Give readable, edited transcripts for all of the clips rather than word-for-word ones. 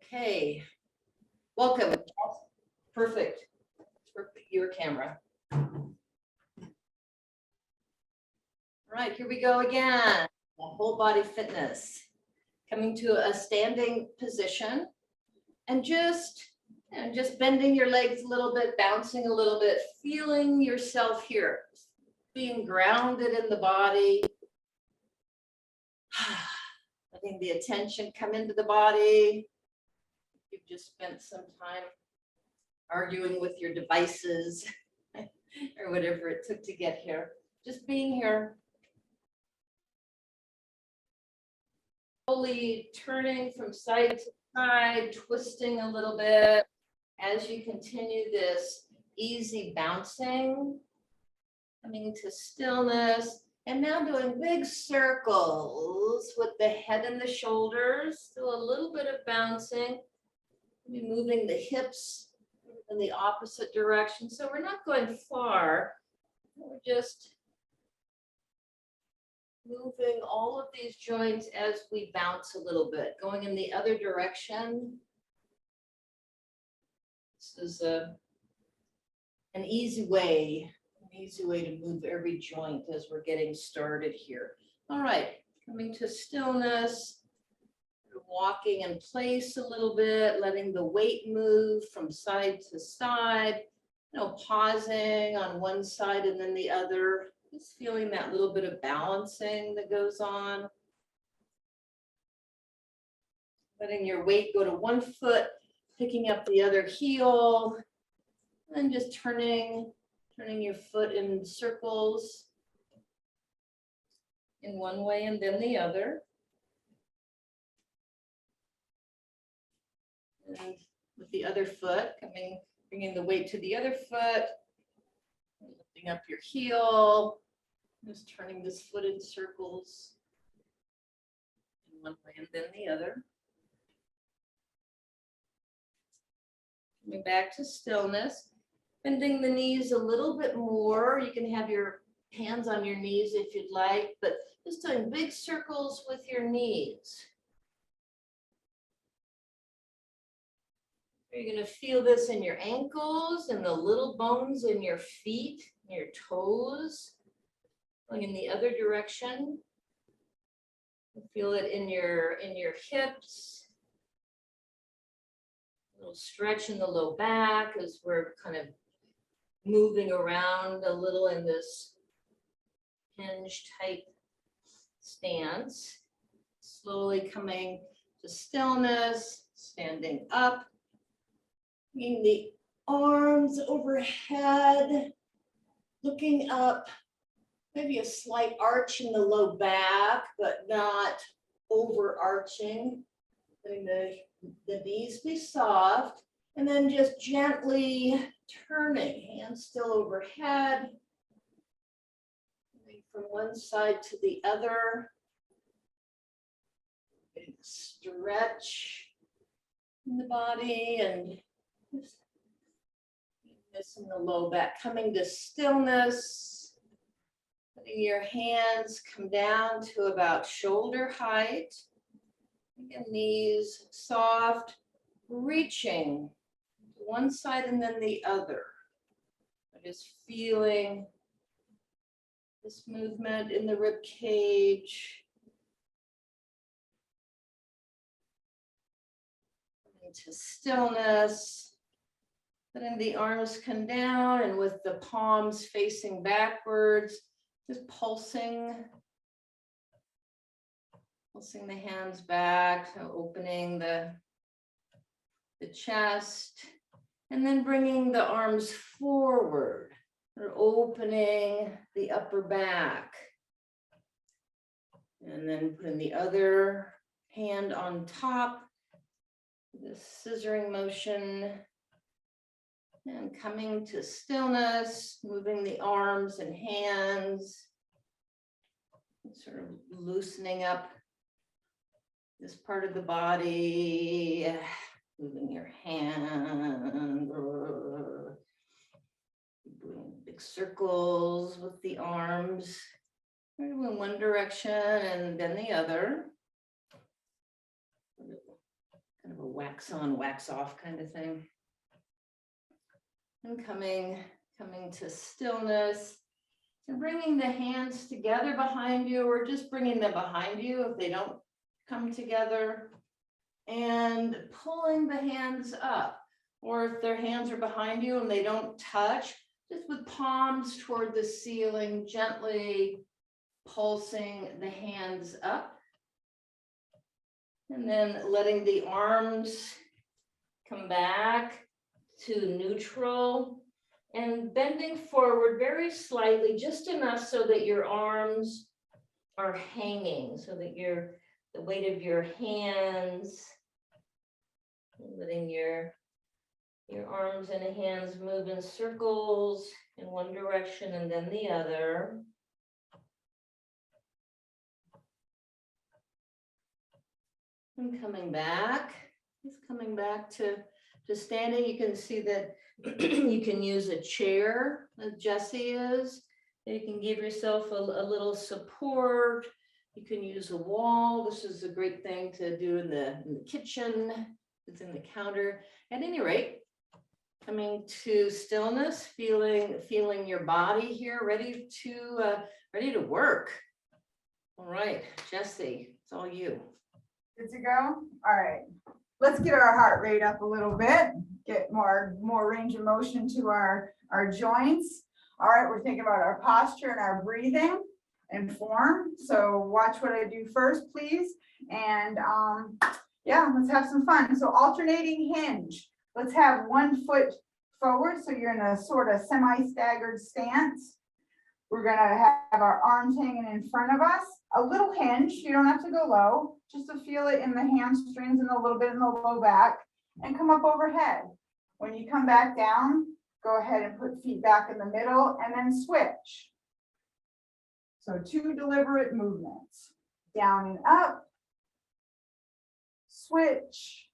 Okay, welcome. Perfect. Perfect. Your camera. All right, here we go again. Whole body fitness. Coming to a standing position and just bending your legs a little bit, bouncing a little bit, feeling yourself here, being grounded in the body. Letting the attention come into the body. You've just spent some time arguing with your devices or whatever it took to get here. Just being here. Slowly turning from side to side, twisting a little bit as you continue this easy bouncing, coming to stillness, and now doing big circles with the head and the shoulders. Still a little bit of bouncing. Maybe moving the hips in the opposite direction. So we're not going far. We're just moving all of these joints as we bounce a little bit, going in the other direction. This is an easy way to move every joint as we're getting started here. All right, coming to stillness. Walking in place a little bit, letting the weight move from side to side, pausing on one side and then the other, just feeling that little bit of balancing that goes on. Letting your weight go to one foot, picking up the other heel, and just turning your foot in circles in one way and then the other. And with the other foot, bringing the weight to the other foot, lifting up your heel, just turning this foot in circles in one way and then the other. Coming back to stillness, bending the knees a little bit more. You can have your hands on your knees if you'd like, but just doing big circles with your knees. You're going to feel this in your ankles and the little bones in your feet, your toes, going in the other direction. Feel it in your hips. A little stretch in the low back as we're kind of moving around a little in this hinge type stance. Slowly coming to stillness, standing up. Bringing the arms overhead, looking up, maybe a slight arch in the low back, but not overarching. Letting the knees be soft, and then just gently turning, hands still overhead, moving from one side to the other. Stretch in the body and this in the low back, coming to stillness, letting your hands come down to about shoulder height, and knees soft, reaching to one side and then the other. Just feeling this movement in the rib cage. To stillness, letting the arms come down and with the palms facing backwards, just pulsing the hands back, so opening the chest, and then bringing the arms forward, or opening the upper back, and then putting the other hand on top. This scissoring motion and coming to stillness, moving the arms and hands, sort of loosening up this part of the body, moving your hand, doing big circles with the arms, in one direction and then the other. kind of a wax on, wax off kind of thing. And coming to stillness. And bringing the hands together behind you, or just bringing them behind you if they don't come together. And pulling the hands up, or if their hands are behind you and they don't touch, just with palms toward the ceiling, gently pulsing the hands up. And then letting the arms come back to neutral and bending forward very slightly, just enough so that your arms are hanging, so that the weight of your hands, letting your arms and hands move in circles in one direction and then the other. And coming back, just coming back to standing. You can see that you can use a chair, as Jessie is. You can give yourself a little support. You can use a wall. This is a great thing to do in the kitchen. It's in the counter. At any rate, coming to stillness, feeling your body here, ready to work. All right, Jessie, it's all you. Good to go? All right. Let's get our heart rate up a little bit, get more range of motion to our joints. All right, we're thinking about our posture and our breathing and form. So watch what I do first, please. And yeah, let's have some fun. So alternating hinge. Let's have 1 foot forward. So you're in a sort of semi-staggered stance. We're gonna have our arms hanging in front of us. A little hinge, you don't have to go low, just to feel it in the hamstrings and a little bit in the low back, and come up overhead. When you come back down, go ahead and put feet back in the middle and then switch. So 2 deliberate movements, down and up, switch,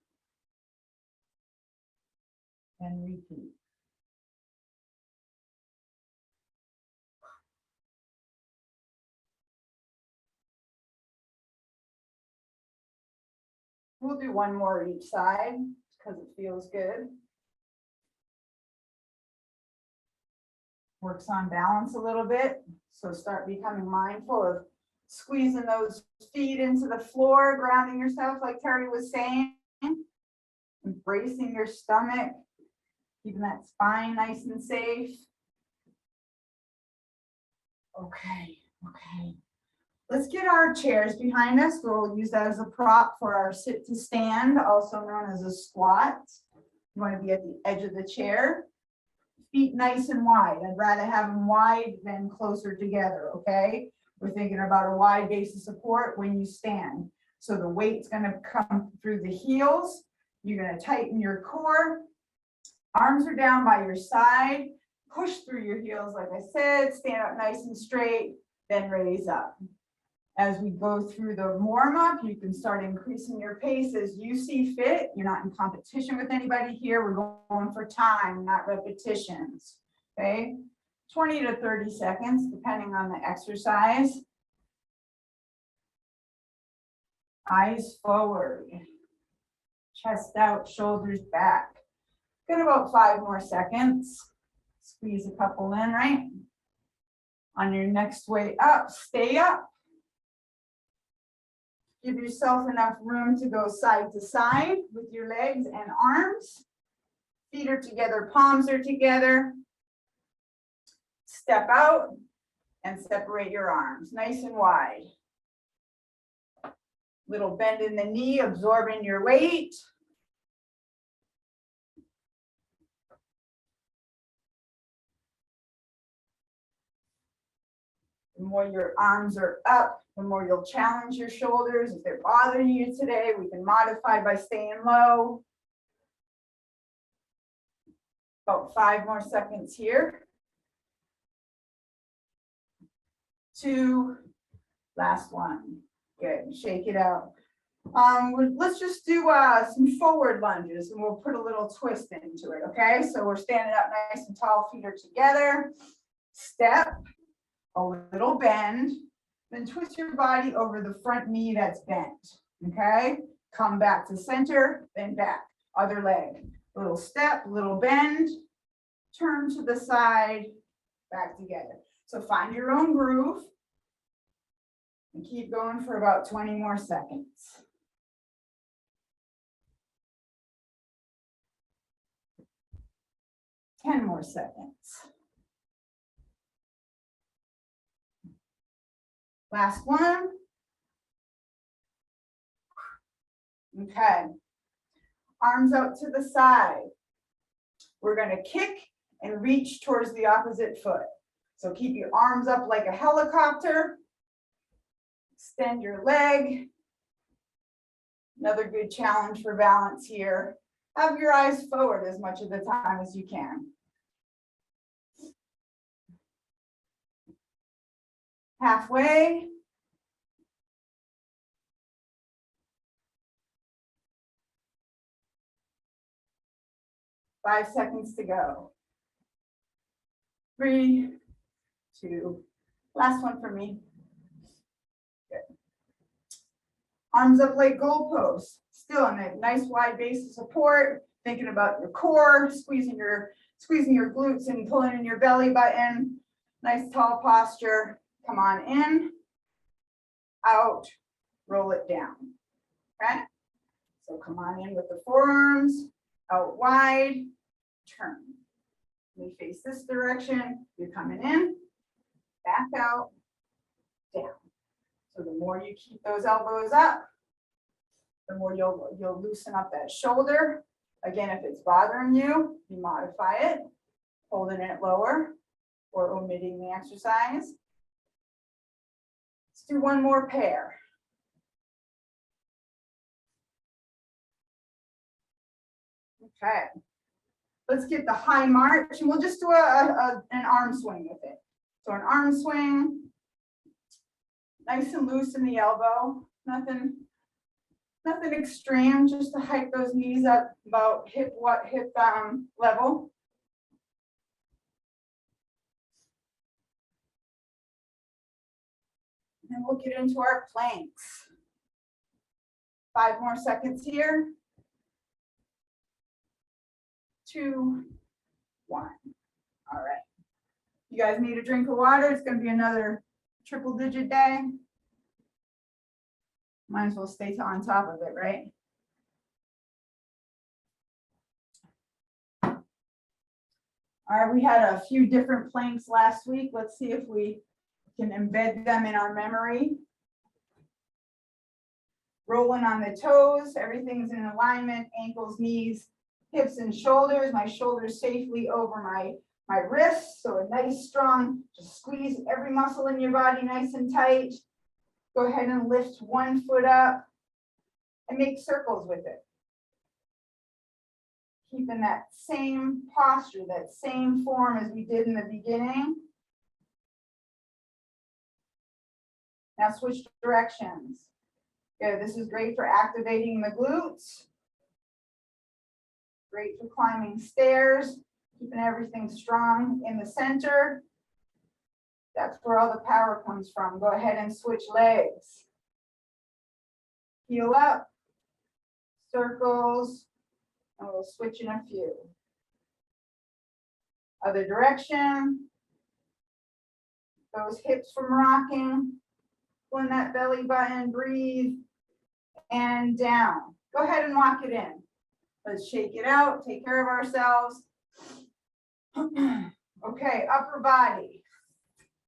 and repeat. We'll do 1 more each side because it feels good. Works on balance a little bit. So start becoming mindful of squeezing those feet into the floor, grounding yourself like Terry was saying. Embracing your stomach, keeping that spine nice and safe. Okay. Let's get our chairs behind us. We'll use that as a prop for our sit to stand, also known as a squat. You want to be at the edge of the chair. Feet nice and wide. I'd rather have them wide than closer together, okay? We're thinking about a wide base of support when you stand. So the weight's going to come through the heels. You're going to tighten your core. Arms are down by your side. Push through your heels, like I said. Stand up nice and straight, then raise up. As we go through the warm-up, you can start increasing your pace as you see fit. You're not in competition with anybody here. We're going for time, not repetitions, okay? 20 to 30 seconds, depending on the exercise. Eyes forward, chest out, shoulders back. Got about 5 more seconds. Squeeze a couple in, right? On your next way up, stay up. Give yourself enough room to go side to side with your legs and arms. Feet are together, palms are together. Step out and separate your arms, nice and wide. Little bend in the knee, absorbing your weight. The more your arms are up, the more you'll challenge your shoulders. If they're bothering you today, we can modify by staying low. About 5 more seconds here. 2, last one. Good, shake it out. Let's just do some forward lunges and we'll put a little twist into it, okay? So we're standing up nice and tall, feet are together. Step, a little bend, then twist your body over the front knee that's bent, okay? Come back to center, then back. Other leg. Little step, little bend. Turn to the side, back together. So find your own groove. And keep going for about 20 more seconds. Ten more seconds. Last one. Okay. Arms out to the side. We're going to kick and reach towards the opposite foot. So keep your arms up like a helicopter. Extend your leg. Another good challenge for balance here. Have your eyes forward as much of the time as you can. Halfway. Five seconds to go. 3, 2, last one for me. Good. Arms up like goalposts. Still in a nice wide base of support. Thinking about your core, squeezing your glutes and pulling in your belly button. Nice tall posture. Come on in, out, roll it down. Okay? So come on in with the forearms, out wide, turn. We face this direction, you're coming in, back out, down. So the more you keep those elbows up, the more you'll loosen up that shoulder. Again, if it's bothering you, you modify it, holding it lower or omitting the exercise. Let's do one more pair. Okay. Let's get the high march, and we'll just do an arm swing with it. So an arm swing, nice and loose in the elbow, nothing extreme, just to hike those knees up about hip level. And then we'll get into our planks. 5 more seconds here. 2, 1. All right. You guys need a drink of water. It's going to be another triple-digit day. Might as well stay on top of it, right? All right, we had a few different planks last week. Let's see if we can embed them in our memory. Rolling on the toes, everything's in alignment, ankles, knees, hips, and shoulders. My shoulders safely over my wrists. So a nice, strong, just squeeze every muscle in your body nice and tight. Go ahead and lift one foot up and make circles with it. Keeping that same posture, that same form as we did in the beginning. Now switch directions. Good, this is great for activating the glutes. Great for climbing stairs, keeping everything strong in the center. That's where all the power comes from. Go ahead and switch legs. Heel up, circles, and we'll switch in a few. Other direction. Those hips from rocking. Pulling that belly button, breathe, and down. Go ahead and walk it in. Let's shake it out, take care of ourselves. Okay, upper body.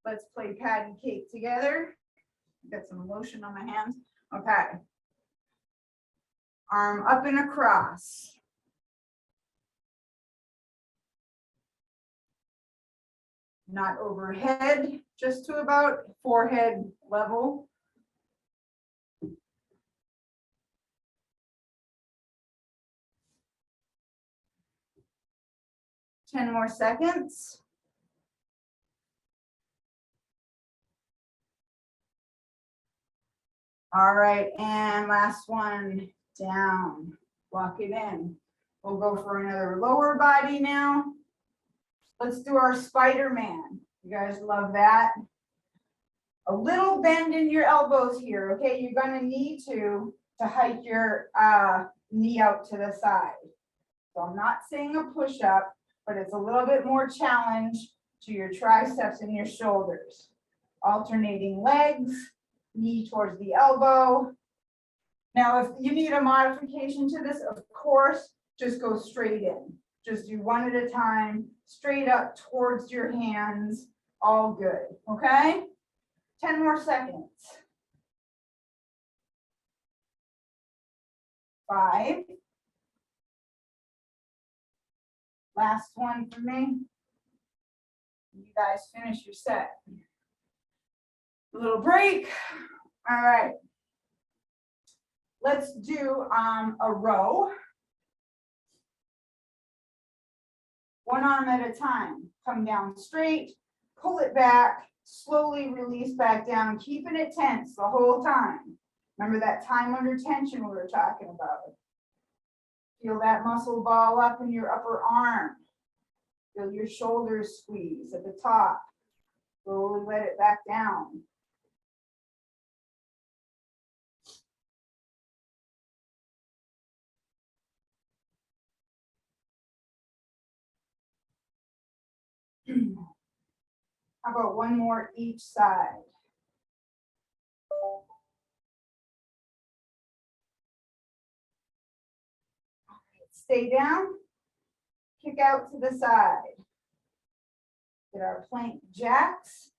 Let's play patty cake together. Got some lotion on my hands. Okay. Arm up and across. Not overhead, just to about forehead level. Ten more seconds. All right, and last one, down. Walk it in. We'll go for another lower body now. Let's do our Spiderman. You guys love that. A little bend in your elbows here, okay? You're gonna need to to hike your knee out to the side. So I'm not saying a push-up, but it's a little bit more challenge to your triceps and your shoulders. Alternating legs, knee towards the elbow. Now, if you need a modification to this, of course, just go straight in. Just do one at a time, straight up towards your hands, all good, okay? 10 more seconds. 5. Last one for me. You guys finish your set. A little break. All right. Let's do a row. One arm at a time. Come down straight, pull it back, slowly release back down, keeping it tense the whole time. Remember that time under tension we were talking about. Feel that muscle ball up in your upper arm. Feel your shoulders squeeze at the top. Slowly let it back down. How about one more each side? Stay down, kick out to the side. Get our plank jacks.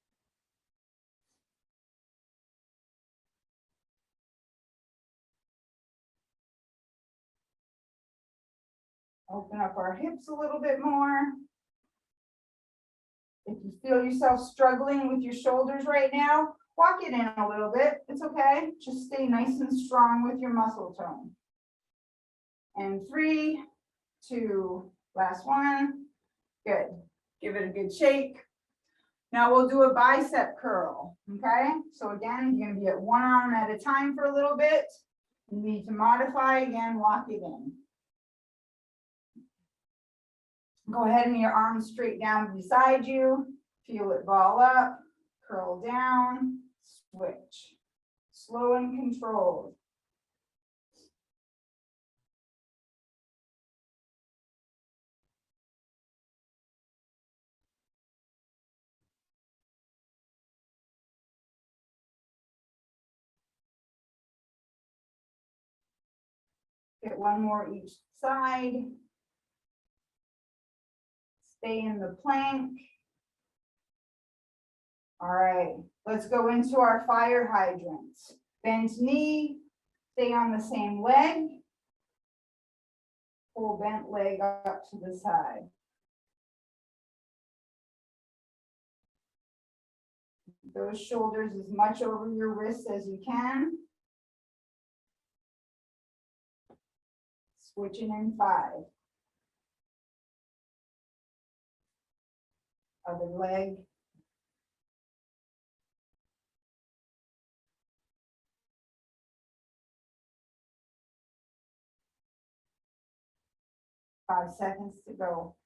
Open up our hips a little bit more. If you feel yourself struggling with your shoulders right now, walk it in a little bit. It's okay. Just stay nice and strong with your muscle tone. And 3, 2, last one. Good. Give it a good shake. Now we'll do a bicep curl, okay? So again, you're gonna be at one arm at a time for a little bit. You need to modify, again, walk it in. Go ahead and your arms straight down beside you. Feel it ball up, curl down, switch. Slow and controlled. Get one more each side. Stay in the plank. All right, let's go into our fire hydrants. Bent knee, stay on the same leg. Pull bent leg up to the side. Those shoulders as much over your wrists as you can. Switching in 5. Other leg. Five seconds to go.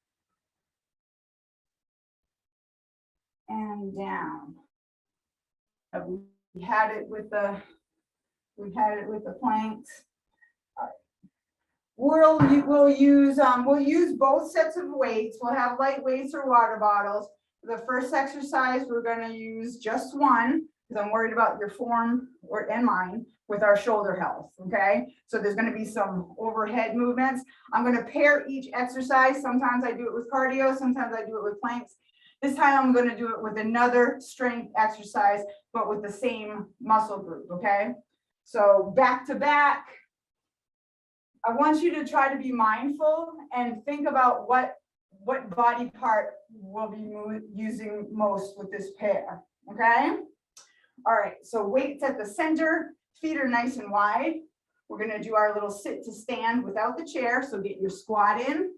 And down. We had it with the planks. We'll use both sets of weights. We'll have light weights or water bottles. For the first exercise, we're going to use just one because I'm worried about your form and mine with our shoulder health. Okay, so there's going to be some overhead movements. I'm going to pair each exercise. Sometimes I do it with cardio, sometimes I do it with planks. This time I'm going to do it with another strength exercise, but with the same muscle group. Okay, so back to back. I want you to try to be mindful and think about what body part we'll be using most with this pair, okay? All right, so weights at the center, feet are nice and wide. We're gonna do our little sit to stand without the chair, so get your squat in,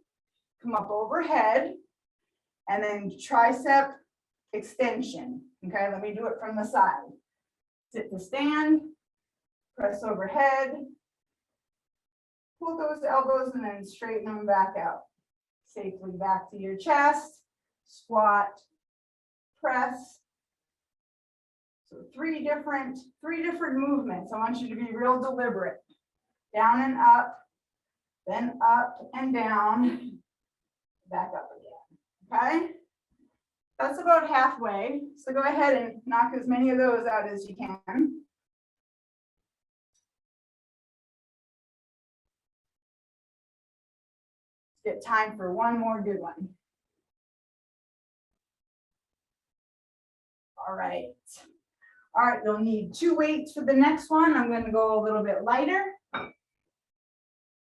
come up overhead, and then tricep extension, okay? Let me do it from the side. Sit to stand, press overhead, pull those elbows and then straighten them back out. Safely back to your chest, squat, press. So three different movements. I want you to be real deliberate. down and up, then up and down, back up again, okay? That's about halfway, so go ahead and knock as many of those out as you can. Get time for one more good one. All right. All right, you'll need 2 weights for the next one. I'm going to go a little bit lighter.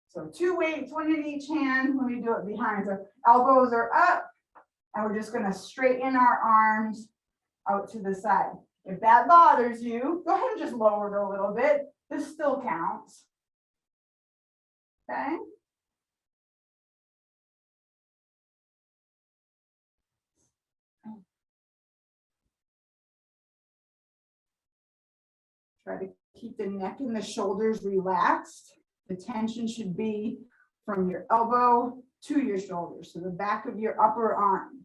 So 2 weights, 1 in each hand. Let me do it behind. So elbows are up, and we're just going to straighten our arms out to the side. If that bothers you, go ahead and just lower it a little bit. This still counts. Okay. Try to keep the neck and the shoulders relaxed. The tension should be from your elbow to your shoulder, so the back of your upper arm.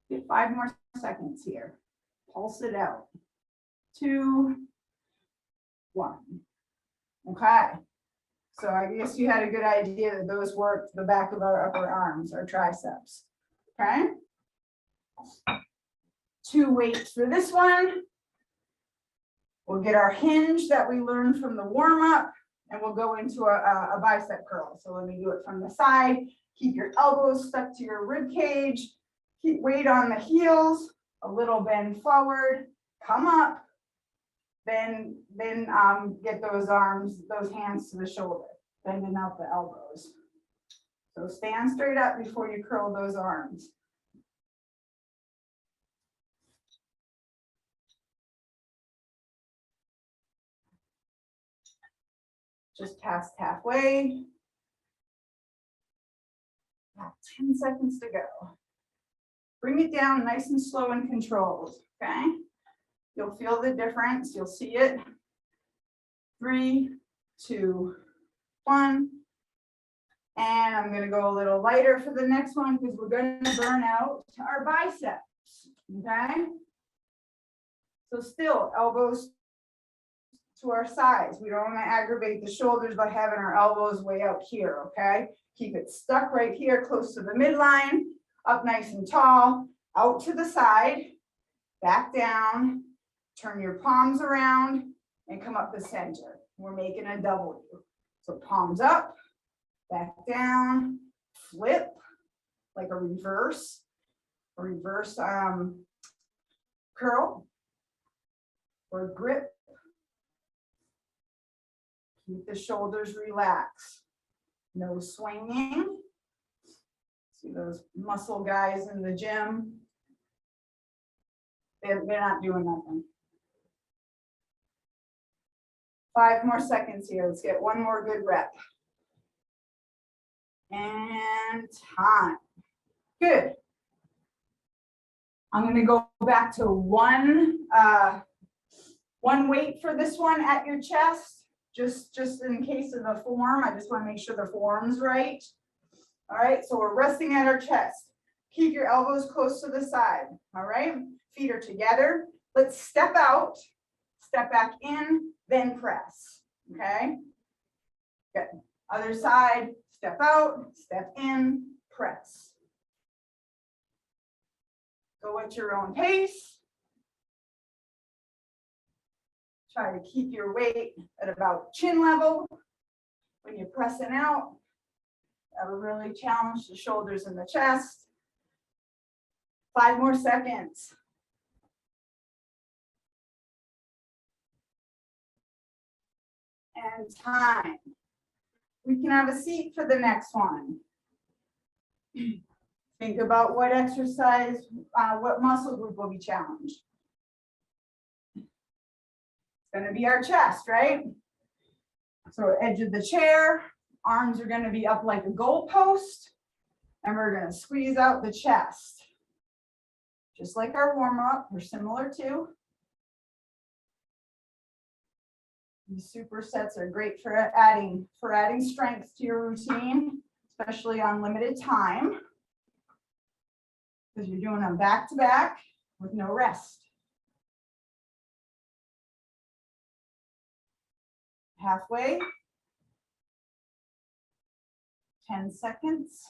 Get 5 more seconds here. Pulse it out. 2, 1. Okay. So I guess you had a good idea that those work the back of our upper arms, our triceps. Okay. 2 weights for this one. We'll get our hinge that we learned from the warm-up, and we'll go into a bicep curl. So let me do it from the side. Keep your elbows stuck to your rib cage. Keep weight on the heels, a little bend forward, come up, then get those arms, those hands to the shoulder, bending out the elbows. So stand straight up before you curl those arms. Just past halfway. About 10 seconds to go. Bring it down nice and slow and controlled, okay? You'll feel the difference, you'll see it. 3, 2, 1. And I'm gonna go a little lighter for the next one because we're gonna burn out our biceps, okay? So still, elbows to our sides. We don't want to aggravate the shoulders by having our elbows way out here, okay? Keep it stuck right here, close to the midline, up nice and tall, out to the side, back down, turn your palms around, and come up the center. We're making a W. So palms up, back down, flip, like a reverse curl, or grip. Keep the shoulders relaxed. No swinging. See those muscle guys in the gym? They're not doing nothing. 5 more seconds here. Let's get 1 more good rep. And time. Good. I'm going to go back to one weight for this one at your chest. Just in case of the form, I just want to make sure the form's right. All right, so we're resting at our chest. Keep your elbows close to the side. All right, feet are together. Let's step out, step back in, then press. Okay, good. Other side, step out, step in, press. Go at your own pace. Try to keep your weight at about chin level when you're pressing out. That'll really challenge the shoulders and the chest. 5 more seconds. And time. We can have a seat for the next one. Think about what exercise, what muscle group will be challenged. Going to be our chest, right? So edge of the chair, arms are going to be up like a goalpost, and we're going to squeeze out the chest. Just like our warm-up, or similar to. These supersets are great for adding strength to your routine, especially on limited time, because you're doing them back to back with no rest. halfway. 10 seconds.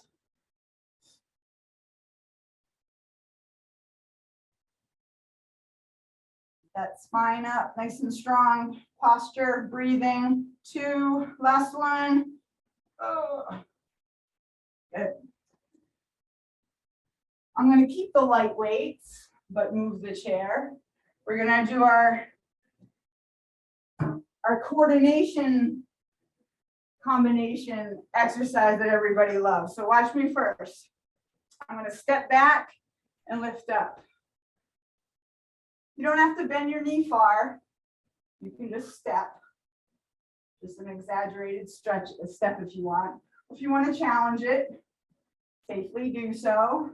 That spine up, nice and strong. Posture, breathing. 2, last one. Oh. Good. I'm going to keep the light weights, but move the chair. We're going to do our coordination combination exercise that everybody loves. So watch me first. I'm going to step back and lift up. You don't have to bend your knee far. You can just step. Just an exaggerated stretch, a step if you want. If you want to challenge it, safely do so.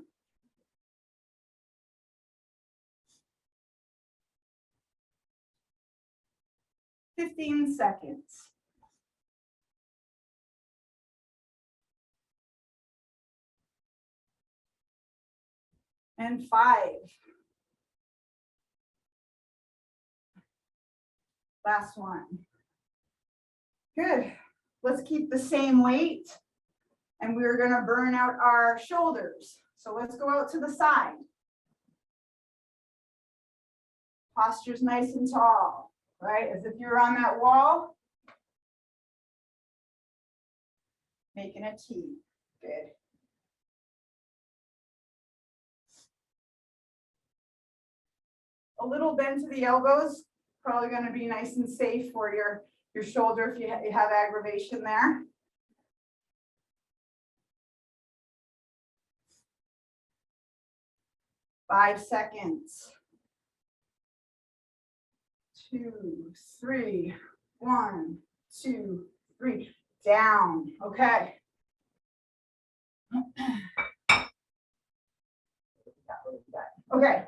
"15 seconds. And 5. Last one. Good. Let's keep the same weight. And we're going to burn out our shoulders. So let's go out to the side. Posture's nice and tall, right? As if you're on that wall. Making a T. Good. A little bend to the elbows. Probably going to be nice and safe for your shoulder if you have aggravation there. Five seconds. 2, 3, 1, 2, 3. Down. Okay. Okay.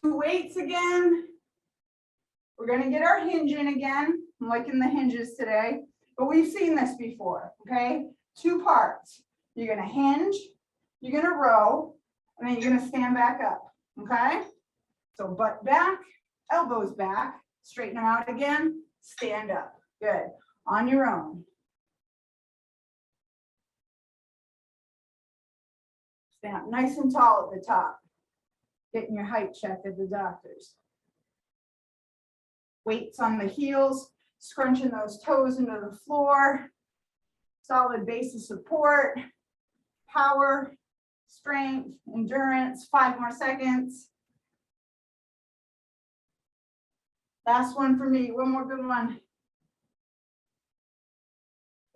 2 weights again. We're going to get our hinge in again. I'm liking the hinges today, but we've seen this before. Okay. 2 parts. You're going to hinge, you're going to row, and then you're going to stand back up. Okay. So butt back, elbows back, straighten them out again, stand up. Good. On your own. Stand up nice and tall at the top. Getting your height checked at the doctor's. Weights on the heels, scrunching those toes into the floor. Solid base of support. Power, strength, endurance. 5 more seconds. Last one for me. One more good one.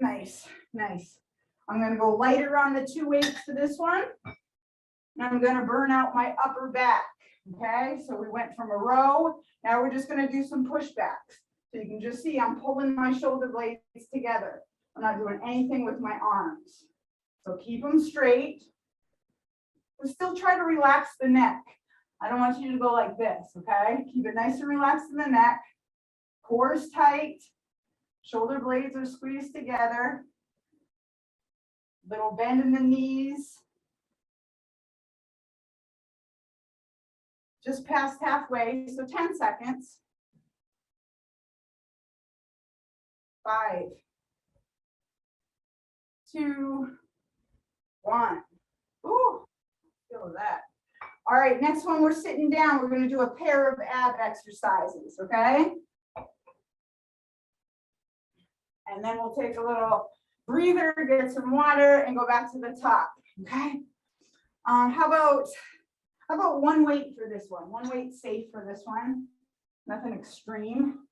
Nice, nice. I'm going to go lighter on the 2 weights for this one. And I'm going to burn out my upper back. Okay, so we went from a row. Now we're just going to do some pushbacks. So you can just see I'm pulling my shoulder blades together. I'm not doing anything with my arms. So keep them straight. But still try to relax the neck. I don't want you to go like this, okay? Keep it nice and relaxed in the neck. Core is tight. Shoulder blades are squeezed together. Little bend in the knees. Just past halfway, so 10 seconds. 5, 2, 1. Ooh, feel that. All right, next one, we're sitting down. We're going to do a pair of ab exercises, okay? And then we'll take a little breather, get some water, and go back to the top, okay? How about 1 weight for this one? 1 weight safe for this one. Nothing extreme.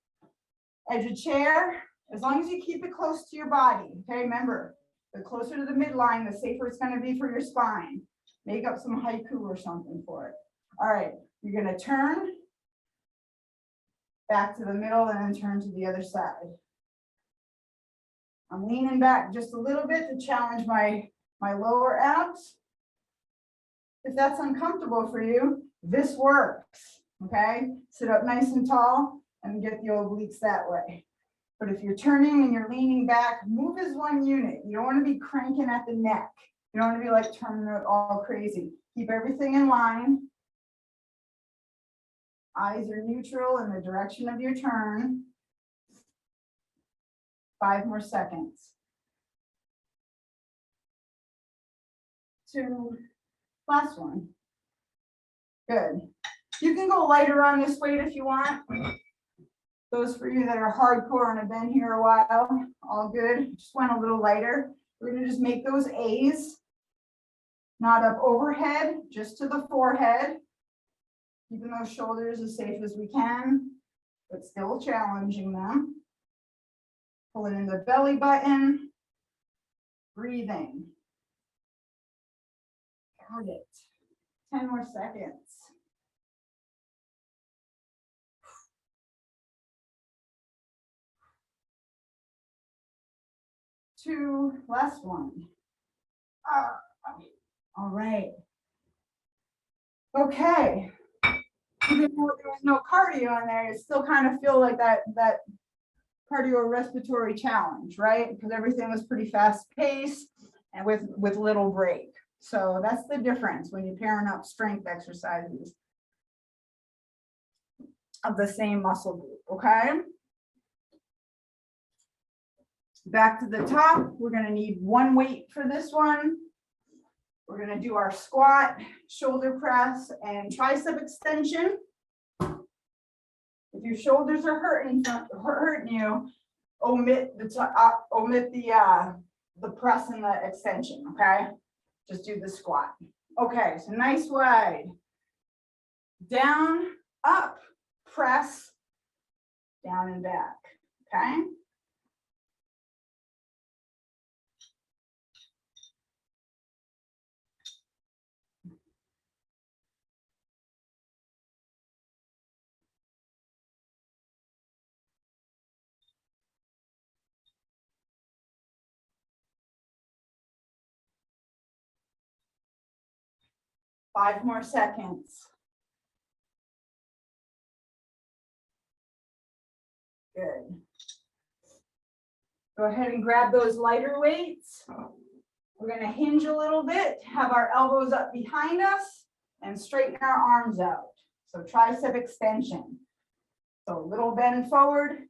Edge of chair, as long as you keep it close to your body, okay? Remember, the closer to the midline, the safer it's going to be for your spine. Make up some haiku or something for it. All right, you're going to turn back to the middle and then turn to the other side. I'm leaning back just a little bit to challenge my lower abs. If that's uncomfortable for you, this works, okay? Sit up nice and tall and get the obliques that way. But if you're turning and you're leaning back, move as 1 unit. You don't want to be cranking at the neck. You don't want to be like turning it all crazy. Keep everything in line. Eyes are neutral in the direction of your turn. 5 more seconds. 2, last one. Good. You can go lighter on this weight if you want. Those for you that are hardcore and have been here a while, all good. Just went a little lighter. We're gonna just make those A's, not up overhead, just to the forehead. Keeping those shoulders as safe as we can, but still challenging them. Pulling in the belly button, breathing. Got it. 10 more seconds. 2, last one. All right. Okay. Even though there was no cardio in there, you still kind of feel like that cardiorespiratory challenge, right? Because everything was pretty fast paced and with little break. So that's the difference when you're pairing up strength exercises of the same muscle group, okay? Back to the top, we're gonna need one weight for this one. We're gonna do our squat, shoulder press, and tricep extension. If your shoulders are hurting you, omit the press and the extension, okay? Just do the squat. Okay, so nice wide. Down, up, press, down and back, okay? Five more seconds. Good. Go ahead and grab those lighter weights. We're going to hinge a little bit, have our elbows up behind us, and straighten our arms out. So tricep extension. So a little bend forward,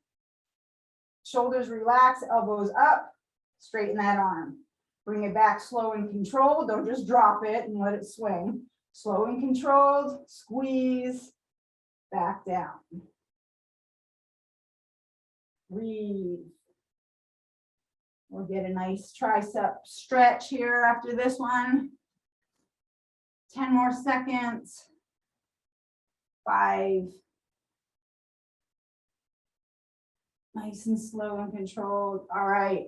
shoulders relax, elbows up, straighten that arm. Bring it back slow and controlled. Don't just drop it and let it swing. Slow and controlled, squeeze, back down. Breathe. We'll get a nice tricep stretch here after this one. 10 more seconds. 5. Nice and slow and controlled. All right.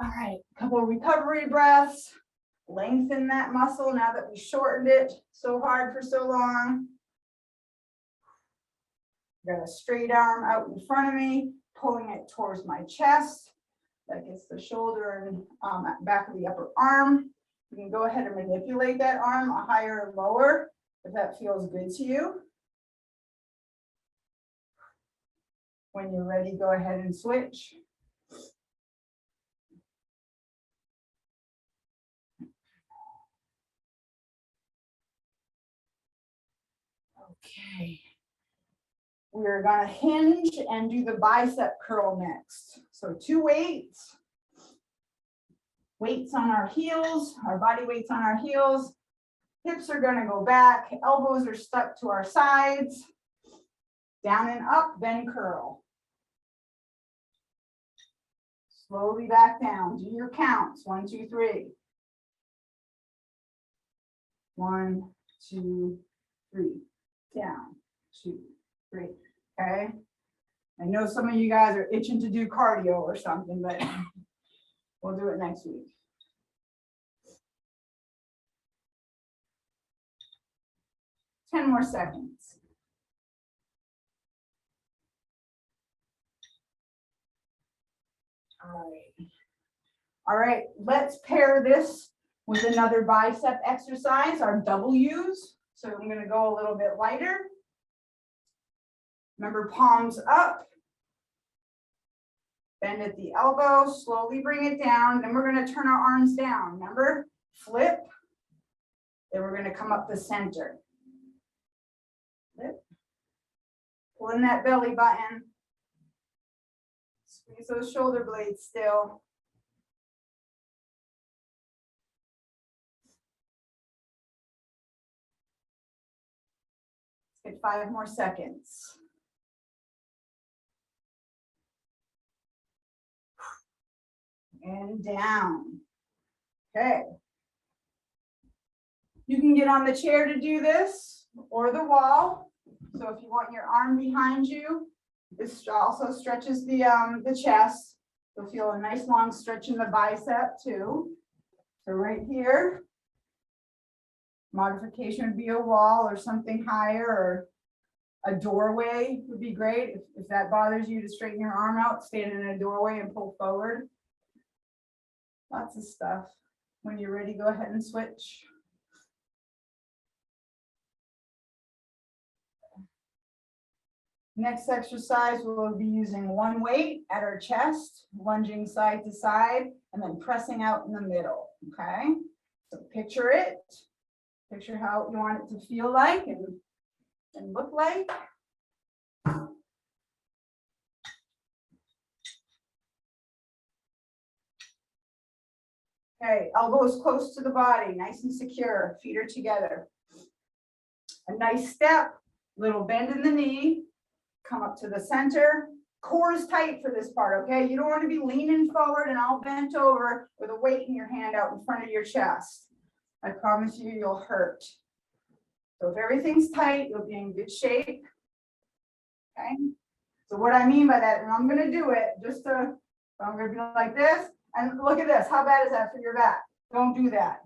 All right, a couple of recovery breaths. Lengthen that muscle now that we shortened it so hard for so long. Got a straight arm out in front of me, pulling it towards my chest. That gets the shoulder and back of the upper arm. You can go ahead and manipulate that arm higher and lower if that feels good to you. When you're ready, go ahead and switch. Okay. We're going to hinge and do the bicep curl next. So 2 weights. Weights on our heels, our body weights on our heels. Hips are going to go back. Elbows are stuck to our sides. Down and up, then curl. Slowly back down. Do your counts. 1, 2, 3. 1, 2, 3. Down. 2, 3. Okay. I know some of you guys are itching to do cardio or something, but we'll do it next week. Ten more seconds. All right, let's pair this with another bicep exercise, our W's. So I'm going to go a little bit lighter. Remember, palms up. Bend at the elbow, slowly bring it down. Then we're going to turn our arms down. Remember, flip. Then we're going to come up the center. Flip. Pull in that belly button. Squeeze those shoulder blades still. Let's get 5 more seconds. And down. Okay. You can get on the chair to do this or the wall. So if you want your arm behind you, this also stretches the chest. You'll feel a nice long stretch in the bicep too. So right here, modification would be a wall or something higher, or a doorway would be great. If that bothers you to straighten your arm out, stand in a doorway and pull forward. Lots of stuff. When you're ready, go ahead and switch. Next exercise, we'll be using one weight at our chest, lunging side to side, and then pressing out in the middle, okay? So picture it. Picture how you want it to feel like and look like. Okay, elbows close to the body, nice and secure, feet are together. A nice step, little bend in the knee, come up to the center. Core is tight for this part, okay? You don't want to be leaning forward and all bent over with a weight in your hand out in front of your chest. I promise you, you'll hurt. So if everything's tight, you'll be in good shape, okay? So what I mean by that, and I'm gonna do it, I'm gonna be like this, and look at this, how bad is that for your back? Don't do that.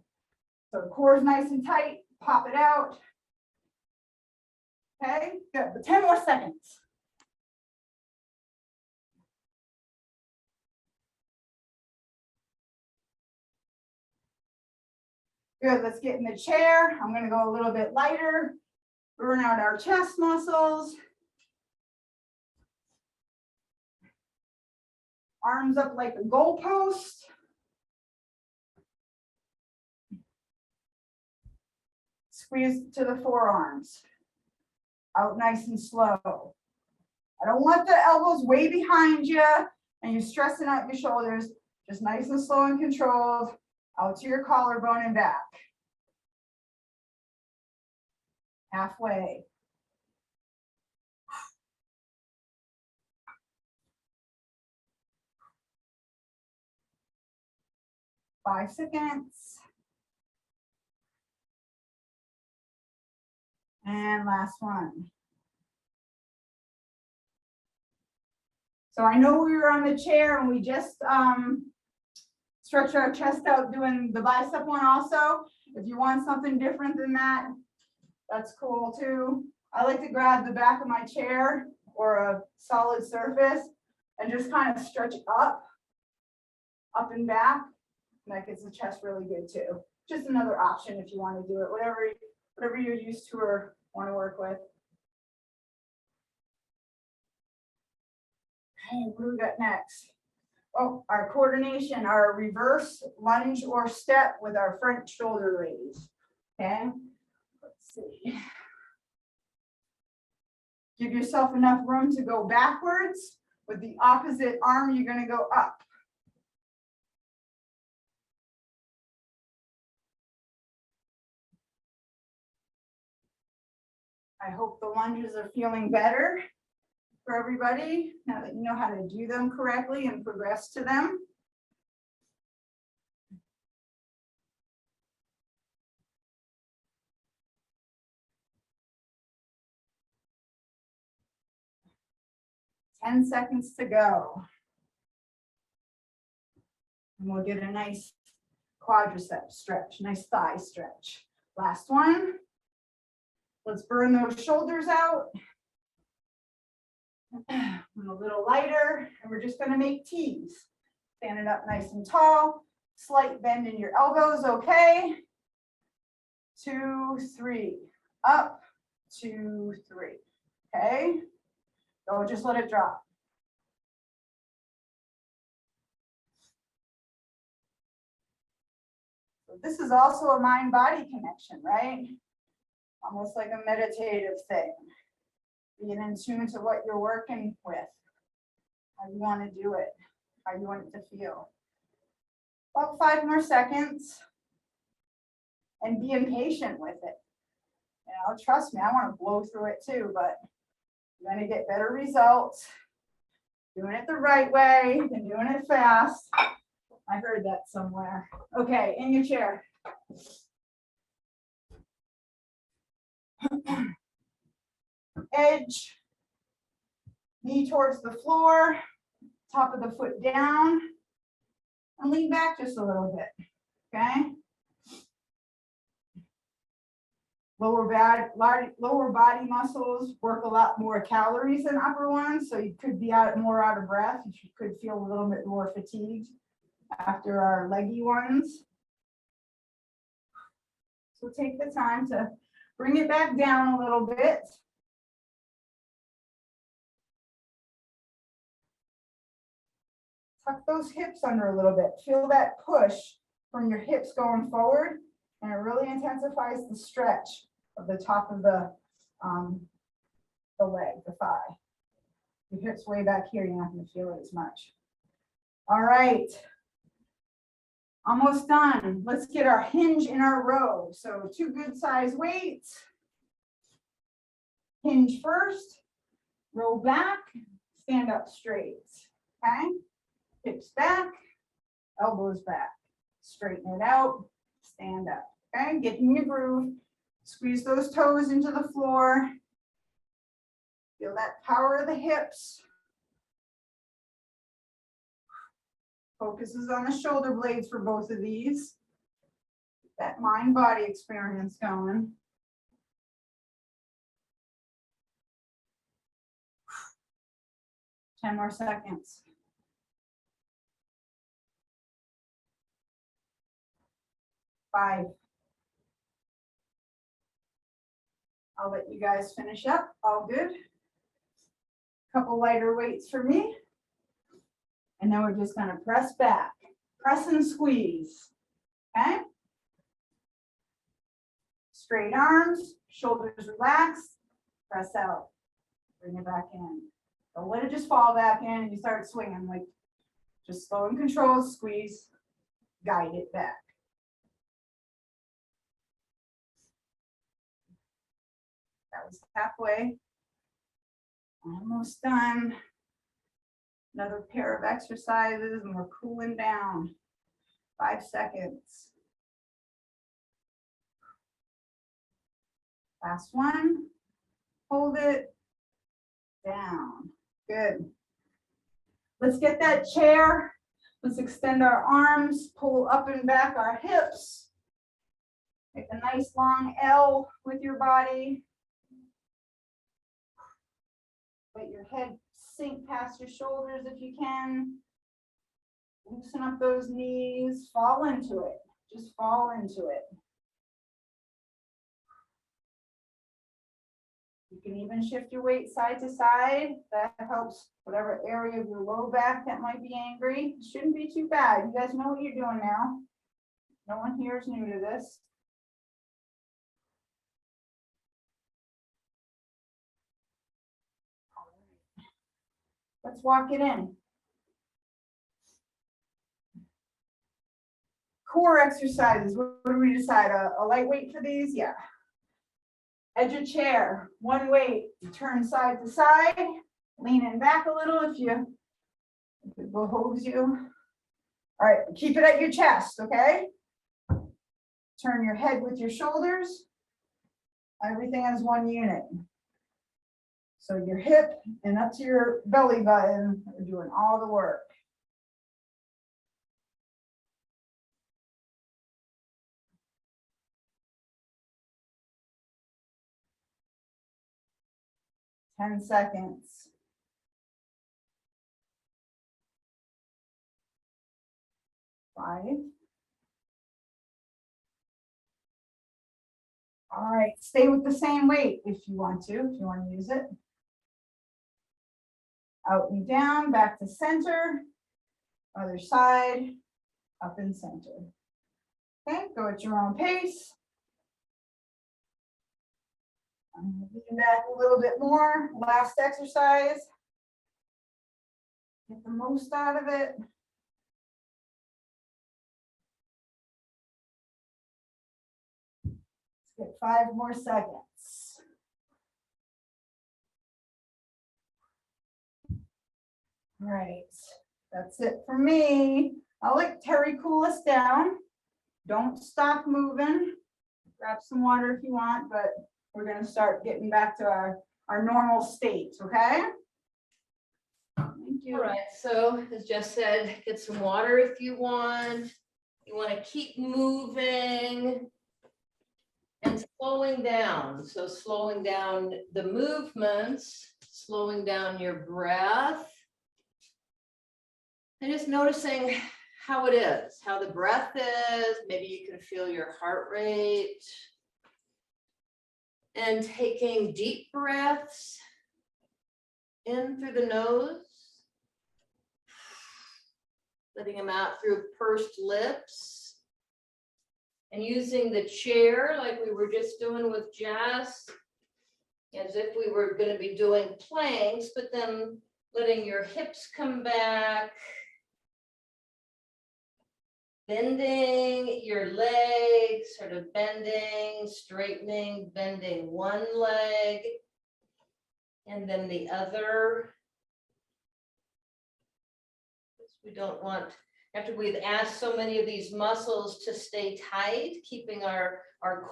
So the core is nice and tight, pop it out. Okay, good, but 10 more seconds. Good, let's get in the chair. I'm gonna go a little bit lighter, burn out our chest muscles. Arms up like a goalpost. Squeeze to the forearms. Out nice and slow. I don't want the elbows way behind you and you're stressing out your shoulders. Just nice and slow and controlled. Out to your collarbone and back. Halfway. Five seconds. And last one. So I know we were on the chair and we just stretched our chest out doing the bicep one also. If you want something different than that, that's cool too. I like to grab the back of my chair or a solid surface and just kind of stretch up and back. And that gets the chest really good too. Just another option if you want to do it, whatever you're used to or want to work with. Okay, what do we got next? Oh, our coordination, our reverse lunge or step with our front shoulder raise. Okay, let's see. Give yourself enough room to go backwards. With the opposite arm, you're going to go up. I hope the lunges are feeling better for everybody now that you know how to do them correctly and progress to them. Ten seconds to go. And we'll get a nice quadricep stretch, nice thigh stretch. Last one. Let's burn those shoulders out. A little lighter, and we're just going to make T's. Standing up nice and tall. Slight bend in your elbows, okay? 2, 3. Up, 2, 3. Okay? Don't just let it drop. So this is also a mind-body connection, right? Almost like a meditative thing. Being in tune to what you're working with, how you want to do it, how you want it to feel. About 5 more seconds. And be impatient with it. You know, trust me, I want to blow through it too, but you're going to get better results doing it the right way than doing it fast. I heard that somewhere. Okay, in your chair. Edge, knee towards the floor, top of the foot down, and lean back just a little bit, okay? Lower body muscles work a lot more calories than upper ones, so you could be more out of breath. You could feel a little bit more fatigued after our leggy ones. So take the time to bring it back down a little bit. Tuck those hips under a little bit. Feel that push from your hips going forward, and it really intensifies the stretch of the top of the leg, the thigh. Your hips way back here, you're not going to feel it as much. All right. Almost done. Let's get our hinge in our row. So 2 good size weights. Hinge first, roll back, stand up straight. Okay? Hips back, elbows back. Straighten it out, stand up. Okay? Get in your groove. Squeeze those toes into the floor. Feel that power of the hips. Focuses on the shoulder blades for both of these. That mind-body experience going. Ten more seconds. 5. I'll let you guys finish up. All good. Couple lighter weights for me. And then we're just going to press back. Press and squeeze. Okay? Straight arms, shoulders relaxed. Press out. Bring it back in. Don't let it just fall back in and you start swinging. Like, just slow and controlled, squeeze, guide it back. That was halfway. Almost done. Another pair of exercises and we're cooling down. 5 seconds. Last one. Hold it down. Good. Let's get that chair. Let's extend our arms, pull up and back our hips. Make a nice long L with your body. Let your head sink past your shoulders if you can. Loosen up those knees. Fall into it. Just fall into it. You can even shift your weight side to side. That helps whatever area of your low back that might be angry. It shouldn't be too bad. You guys know what you're doing now. No one here is new to this. Let's walk it in. Core exercises. What do we decide? A light weight for these? Yeah. Edge of chair, 1 weight. Turn side to side. Leaning back a little if it behooves you. All right, keep it at your chest, okay? Turn your head with your shoulders. Everything as one unit. So your hip and up to your belly button are doing all the work. Ten seconds. 5. All right, stay with the same weight if you want to use it. Out and down, back to center. Other side, up and center. Okay, go at your own pace. Lean back a little bit more. Last exercise. Get the most out of it. Let's get 5 more seconds. All right, that's it for me. I'll let Terry cool us down. Don't stop moving. Grab some water if you want, but we're gonna start getting back to our normal state, okay? Thank you. All right, so as Jess said, get some water if you want. You want to keep moving and slowing down. So slowing down the movements, slowing down your breath. And just noticing how it is, how the breath is. Maybe you can feel your heart rate. And taking deep breaths in through the nose. Letting them out through pursed lips. And using the chair like we were just doing with Jess, as if we were going to be doing planks, but then letting your hips come back. Bending your legs, sort of bending, straightening, bending one leg, and then the other. We don't want, after we've asked so many of these muscles to stay tight, keeping our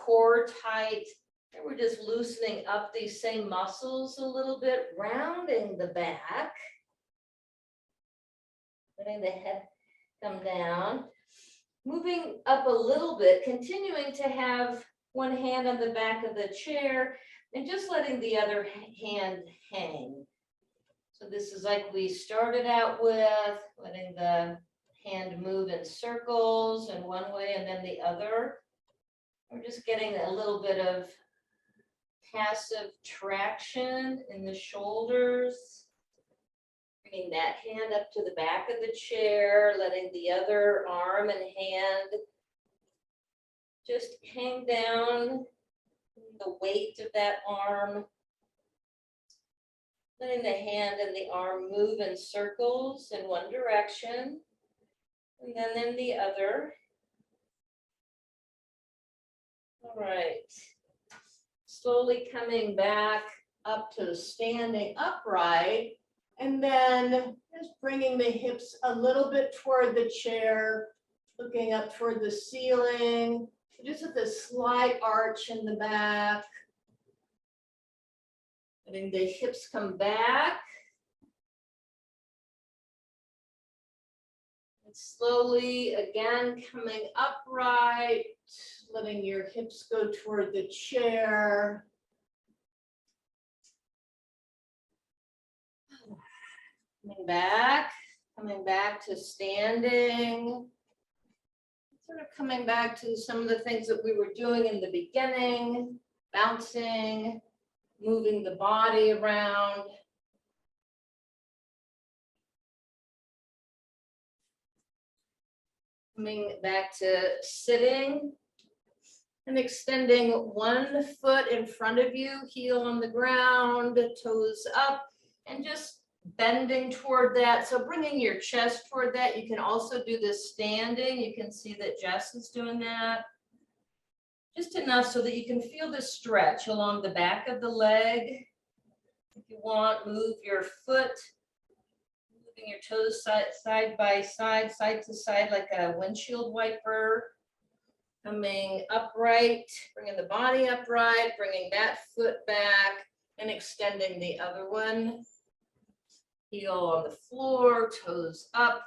core tight, and we're just loosening up these same muscles a little bit, rounding the back, letting the head come down. Moving up a little bit, continuing to have one hand on the back of the chair and just letting the other hand hang. So this is like we started out with, letting the hand move in circles in one way and then the other. We're just getting a little bit of passive traction in the shoulders. Bringing that hand up to the back of the chair, letting the other arm and hand just hang down, the weight of that arm. Letting the hand and the arm move in circles in one direction, and then in the other. All right. Slowly coming back up to standing upright. And then just bringing the hips a little bit toward the chair, looking up toward the ceiling, just with a slight arch in the back. Letting the hips come back. And slowly, again, coming upright, letting your hips go toward the chair. Coming back to standing, sort of coming back to some of the things that we were doing in the beginning, bouncing, moving the body around. Coming back to sitting and extending one foot in front of you, heel on the ground, toes up, and just bending toward that. So bringing your chest toward that. You can also do this standing. You can see that Jess is doing that. Just enough so that you can feel the stretch along the back of the leg. If you want, move your foot, moving your toes side by side, side to side like a windshield wiper. Coming upright, bringing the body upright, bringing that foot back and extending the other one. Heel on the floor, toes up,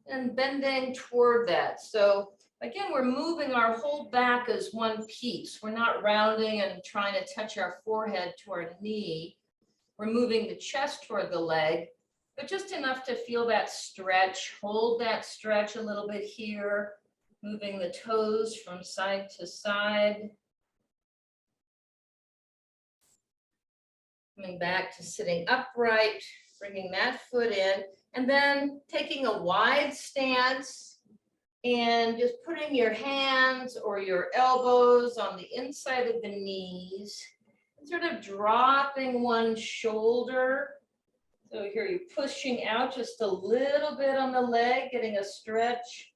and bending toward that. So again, we're moving our whole back as one piece. We're not rounding and trying to touch our forehead to our knee. We're moving the chest toward the leg, but just enough to feel that stretch. Hold that stretch a little bit here, moving the toes from side to side. Coming back to sitting upright, bringing that foot in, and then taking a wide stance and just putting your hands or your elbows on the inside of the knees, and sort of dropping one shoulder So here you're pushing out just a little bit on the leg, getting a stretch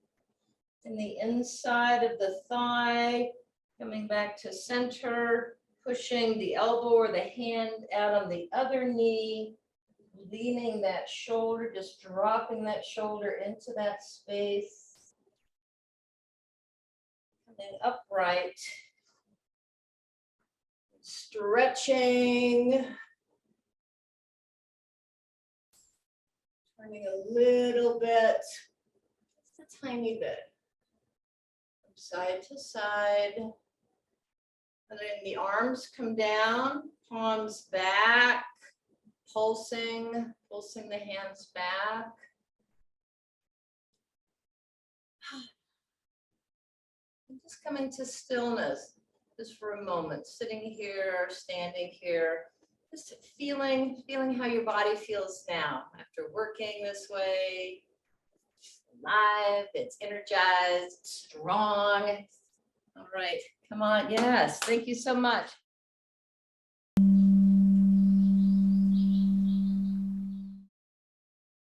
in the inside of the thigh, coming back to center, pushing the elbow or the hand out on the other knee, leaning that shoulder, just dropping that shoulder into that space. Coming upright, stretching. Turning a little bit, just a tiny bit, from side to side. And then the arms come down, palms back, pulsing the hands back. And just coming to stillness, just for a moment, sitting here, standing here. Just feeling how your body feels now after working this way. Alive, it's energized, strong. All right, come on, yes, thank you so much.